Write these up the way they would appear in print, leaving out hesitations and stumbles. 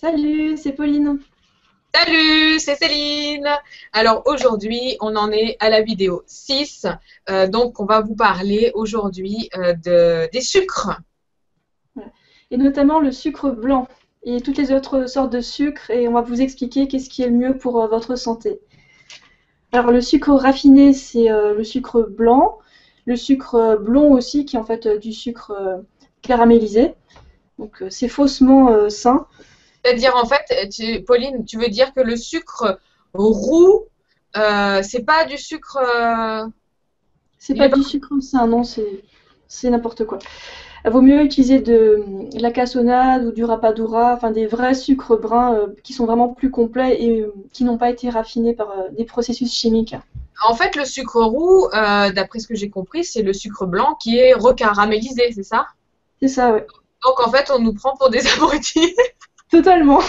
Salut, c'est Pauline. Salut, c'est Céline. Alors aujourd'hui, on en est à la vidéo 6. Donc, on va vous parler aujourd'hui des sucres. Voilà. Et notamment le sucre blanc et toutes les autres sortes de sucres. Et on va vous expliquer qu'est-ce qui est le mieux pour votre santé. Alors le sucre raffiné, c'est le sucre blanc. Le sucre blond aussi, qui est en fait du sucre caramélisé. Donc c'est faussement sain. C'est-à-dire, en fait, Pauline, tu veux dire que le sucre roux, c'est pas du sucre. C'est Il est pas pas. du sucre sain, non, c'est n'importe quoi. Il vaut mieux utiliser de la cassonade ou du rapadura, enfin des vrais sucres bruns qui sont vraiment plus complets et qui n'ont pas été raffinés par des processus chimiques. En fait, le sucre roux, d'après ce que j'ai compris, c'est le sucre blanc qui est recaramélisé, c'est ça? C'est ça, ouais. Donc, en fait, on nous prend pour des abrutis. Totalement.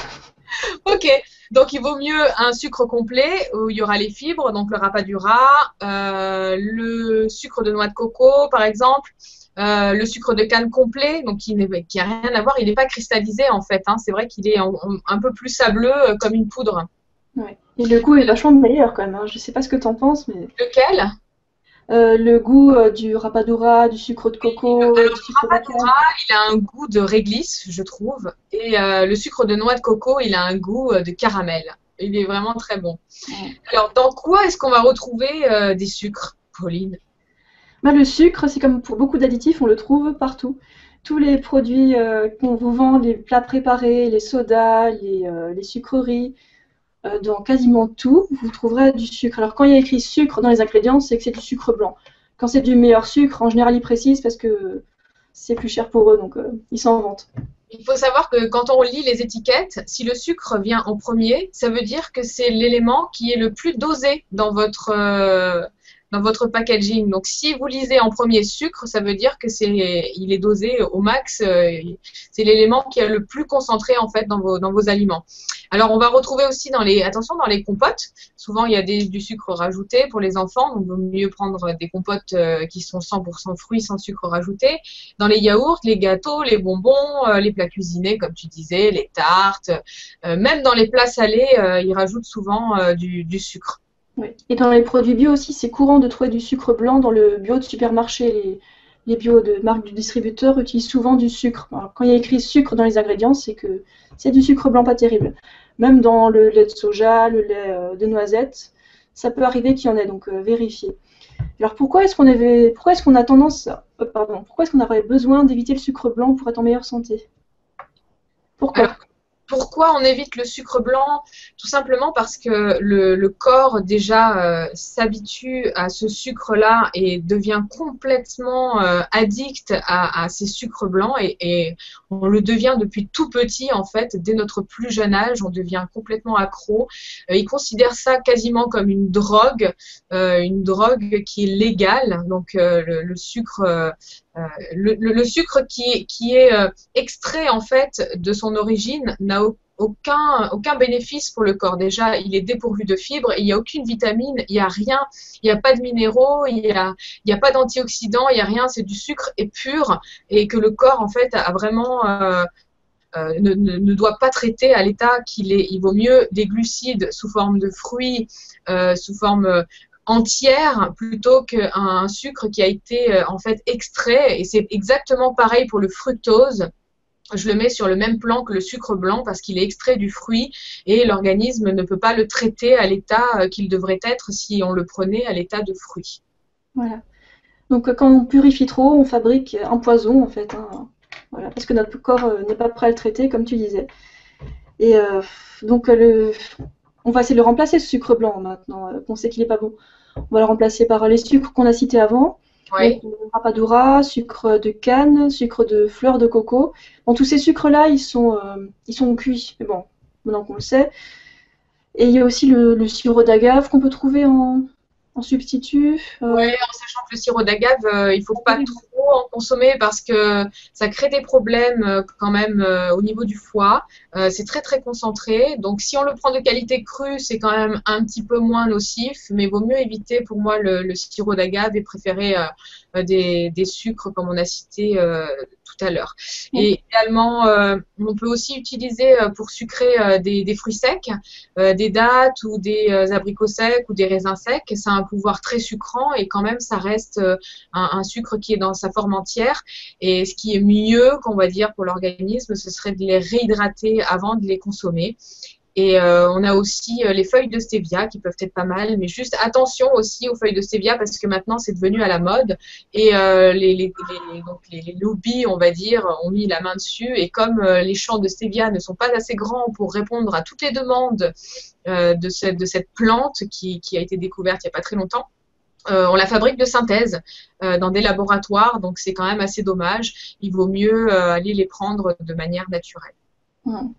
Ok, donc il vaut mieux un sucre complet où il y aura les fibres, donc le rapadura, le sucre de noix de coco par exemple, le sucre de canne complet, donc qui a rien à voir, il n'est pas cristallisé en fait, hein, c'est vrai qu'il est un peu plus sableux comme une poudre. Ouais. Et le goût est vachement meilleur quand même, hein. Je sais pas ce que t'en penses, mais Lequel? le goût du rapadura, du sucre de coco, Alors du le sucre d'acai. rapadura, il a un goût de réglisse, je trouve, et le sucre de noix de coco, il a un goût de caramel. Il est vraiment très bon. Ouais. Alors dans quoi est-ce qu'on va retrouver des sucres, Pauline? Bah, le sucre, c'est comme pour beaucoup d'additifs, on le trouve partout. Tous les produits qu'on vous vend, les plats préparés, les sodas, les sucreries, dans quasiment tout, vous trouverez du sucre. Alors quand il y a écrit sucre dans les ingrédients, c'est que c'est du sucre blanc. Quand c'est du meilleur sucre, en général, ils précisent parce que c'est plus cher pour eux, donc ils s'en vantent. Il faut savoir que quand on lit les étiquettes, si le sucre vient en premier, ça veut dire que c'est l'élément qui est le plus dosé dans votre packaging. Donc, si vous lisez en premier sucre, ça veut dire que il est dosé au max. C'est l'élément qui est le plus concentré en fait dans vos aliments. Alors, on va retrouver aussi attention, dans les compotes. Souvent, il y a du sucre rajouté pour les enfants. Donc, il vaut mieux prendre des compotes qui sont 100% fruits sans sucre rajouté. Dans les yaourts, les gâteaux, les bonbons, les plats cuisinés, comme tu disais, les tartes, même dans les plats salés, ils rajoutent souvent du sucre. Oui. Et dans les produits bio aussi, c'est courant de trouver du sucre blanc dans le bio de supermarché. Les bio de marque du distributeur utilisent souvent du sucre. Alors, quand il y a écrit sucre dans les ingrédients, c'est que c'est du sucre blanc pas terrible. Même dans le lait de soja, le lait de noisette, ça peut arriver qu'il y en ait, donc vérifiez. Alors pourquoi est-ce qu'on a tendance, pourquoi est-ce qu'on aurait besoin d'éviter le sucre blanc pour être en meilleure santé? Alors, Pourquoi? pourquoi on évite le sucre blanc? Tout simplement parce que le corps déjà s'habitue à ce sucre-là et devient complètement addict à ces sucres blancs et on le devient depuis tout petit en fait, dès notre plus jeune âge, on devient complètement accro. Ils considèrent ça quasiment comme une drogue qui est légale. Donc le sucre, le sucre qui est extrait en fait de son origine n'a aucun bénéfice pour le corps. Déjà, il est dépourvu de fibres, il n'y a aucune vitamine, il n'y a rien, il n'y a pas de minéraux, il y a pas d'antioxydants, il n'y a rien, c'est du sucre et pur et que le corps en fait a vraiment ne doit pas traiter à l'état qu'il est. Il vaut mieux des glucides sous forme de fruits, sous forme entière plutôt qu'un sucre qui a été en fait extrait et c'est exactement pareil pour le fructose. Je le mets sur le même plan que le sucre blanc parce qu'il est extrait du fruit et l'organisme ne peut pas le traiter à l'état qu'il devrait être si on le prenait à l'état de fruit. Voilà. Donc quand on purifie trop, on fabrique un poison en fait, hein. Voilà, parce que notre corps n'est pas prêt à le traiter, comme tu disais. Et donc on va essayer de le remplacer ce sucre blanc maintenant, qu'on sait qu'il n'est pas bon. On va le remplacer par les sucres qu'on a cités avant. Donc Oui. rapadura, sucre de canne, sucre de fleur de coco. Bon, tous ces sucres-là, ils sont cuits. Mais bon, maintenant qu'on le sait. Et il y a aussi le sirop d'agave qu'on peut trouver en substitut. Ouais, en sachant que le sirop d'agave, il faut pas trop en consommer parce que ça crée des problèmes quand même au niveau du foie. C'est très très concentré. Donc si on le prend de qualité crue, c'est quand même un petit peu moins nocif, mais il vaut mieux éviter pour moi le sirop d'agave et préférer des sucres comme on a cité tout à l'heure. Et également, on peut aussi utiliser pour sucrer des fruits secs, des dattes ou des abricots secs ou des raisins secs. Ça a un pouvoir très sucrant et quand même ça reste un sucre qui est dans sa forme entière. Et ce qui est mieux, qu'on va dire, pour l'organisme, ce serait de les réhydrater avant de les consommer. Et on a aussi les feuilles de stevia qui peuvent être pas mal, mais juste attention aussi aux feuilles de stevia parce que maintenant c'est devenu à la mode et donc les lobbies, on va dire, ont mis la main dessus et comme les champs de stevia ne sont pas assez grands pour répondre à toutes les demandes de cette plante qui a été découverte il n'y a pas très longtemps, on la fabrique de synthèse dans des laboratoires, donc c'est quand même assez dommage. Il vaut mieux aller les prendre de manière naturelle.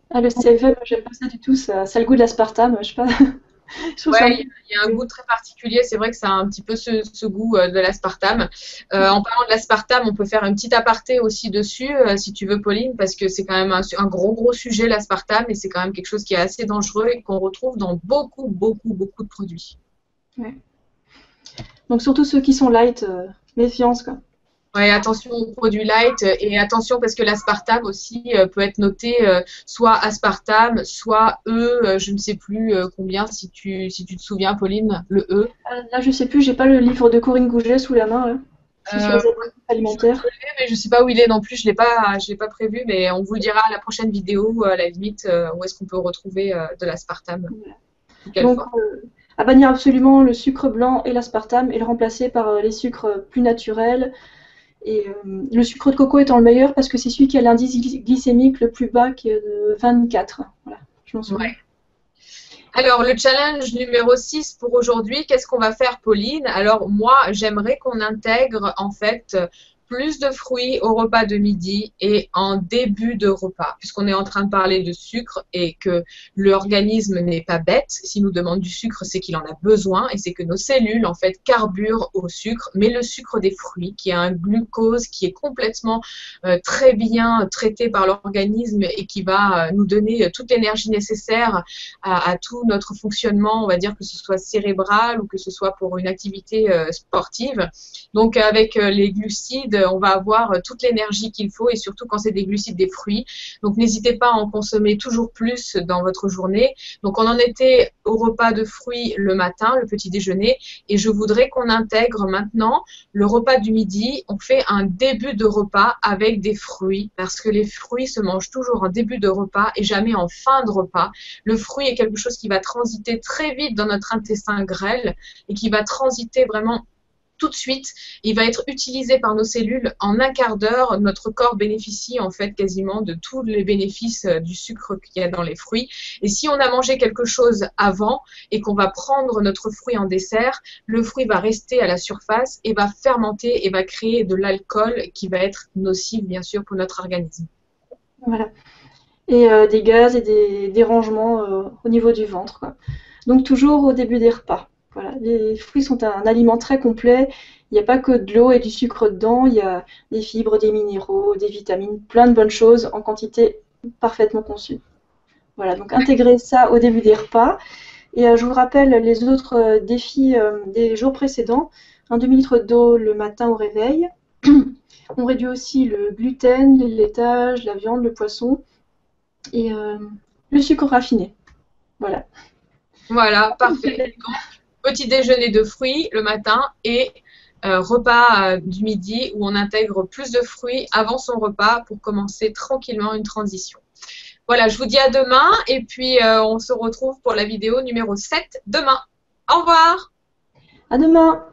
Ah, le stevia, moi j'aime pas ça du tout, ça a le goût de l'aspartame, je sais pas. Je trouve ça un Ouais, peu- il y a un goût très particulier. C'est vrai que ça a un petit peu ce goût de l'aspartame. En parlant de l'aspartame, on peut faire un petit aparté aussi dessus, si tu veux, Pauline, parce que c'est quand même un gros sujet, l'aspartame, et c'est quand même quelque chose qui est assez dangereux et qu'on retrouve dans beaucoup de produits. Ouais. Donc surtout ceux qui sont light, méfiance quoi. Ouais, attention aux produits light et attention parce que l'aspartame aussi peut être noté soit aspartame, soit E, je ne sais plus combien si tu te souviens, Pauline, le E. Là je sais plus, j'ai pas le livre de Corinne Gouget sous la main là. C'est sur les Euh, additifs alimentaires. mais je sais pas où il est non plus, je l'ai pas prévu, mais on vous le dira à la prochaine vidéo, à la limite, où est-ce qu'on peut retrouver de l'aspartame. Voilà. Sous quelle Donc forme. à bannir absolument le sucre blanc et l'aspartame et le remplacer par les sucres plus naturels. Et le sucre de coco étant le meilleur parce que c'est celui qui a l'indice glycémique le plus bas qui est de 24. Voilà, je m'en souviens. Ouais. Alors, le challenge numéro 6 pour aujourd'hui, qu'est-ce qu'on va faire, Pauline? Alors, moi, j'aimerais qu'on intègre, en fait, plus de fruits au repas de midi et en début de repas, puisqu'on est en train de parler de sucre et que l'organisme n'est pas bête. S'il nous demande du sucre, c'est qu'il en a besoin et c'est que nos cellules, en fait, carburent au sucre, mais le sucre des fruits, qui a un glucose qui est complètement très bien traité par l'organisme et qui va nous donner toute l'énergie nécessaire à tout notre fonctionnement, on va dire que ce soit cérébral ou que ce soit pour une activité sportive. Donc avec les glucides, on va avoir toute l'énergie qu'il faut et surtout quand c'est des glucides des fruits. Donc n'hésitez pas à en consommer toujours plus dans votre journée. Donc on en était au repas de fruits le matin, le petit déjeuner, et je voudrais qu'on intègre maintenant le repas du midi. On fait un début de repas avec des fruits parce que les fruits se mangent toujours en début de repas et jamais en fin de repas. Le fruit est quelque chose qui va transiter très vite dans notre intestin grêle et qui va transiter vraiment tout de suite. Il va être utilisé par nos cellules en un quart d'heure. Notre corps bénéficie en fait quasiment de tous les bénéfices du sucre qu'il y a dans les fruits. Et si on a mangé quelque chose avant et qu'on va prendre notre fruit en dessert, le fruit va rester à la surface et va fermenter et va créer de l'alcool qui va être nocif bien sûr pour notre organisme. Voilà. Et des gaz et des dérangements au niveau du ventre, quoi. Donc toujours au début des repas. Voilà. Les fruits sont un aliment très complet. Il n'y a pas que de l'eau et du sucre dedans. Il y a des fibres, des minéraux, des vitamines, plein de bonnes choses en quantité parfaitement conçue. Voilà, donc intégrez ça au début des repas. Et je vous rappelle les autres défis des jours précédents. Un demi-litre d'eau le matin au réveil. On réduit aussi le gluten, les laitages, la viande, le poisson et le sucre raffiné. Voilà. Voilà, parfait. Donc, petit déjeuner de fruits le matin et repas du midi où on intègre plus de fruits avant son repas pour commencer tranquillement une transition. Voilà, je vous dis à demain et puis on se retrouve pour la vidéo numéro 7 demain. Au revoir! À demain!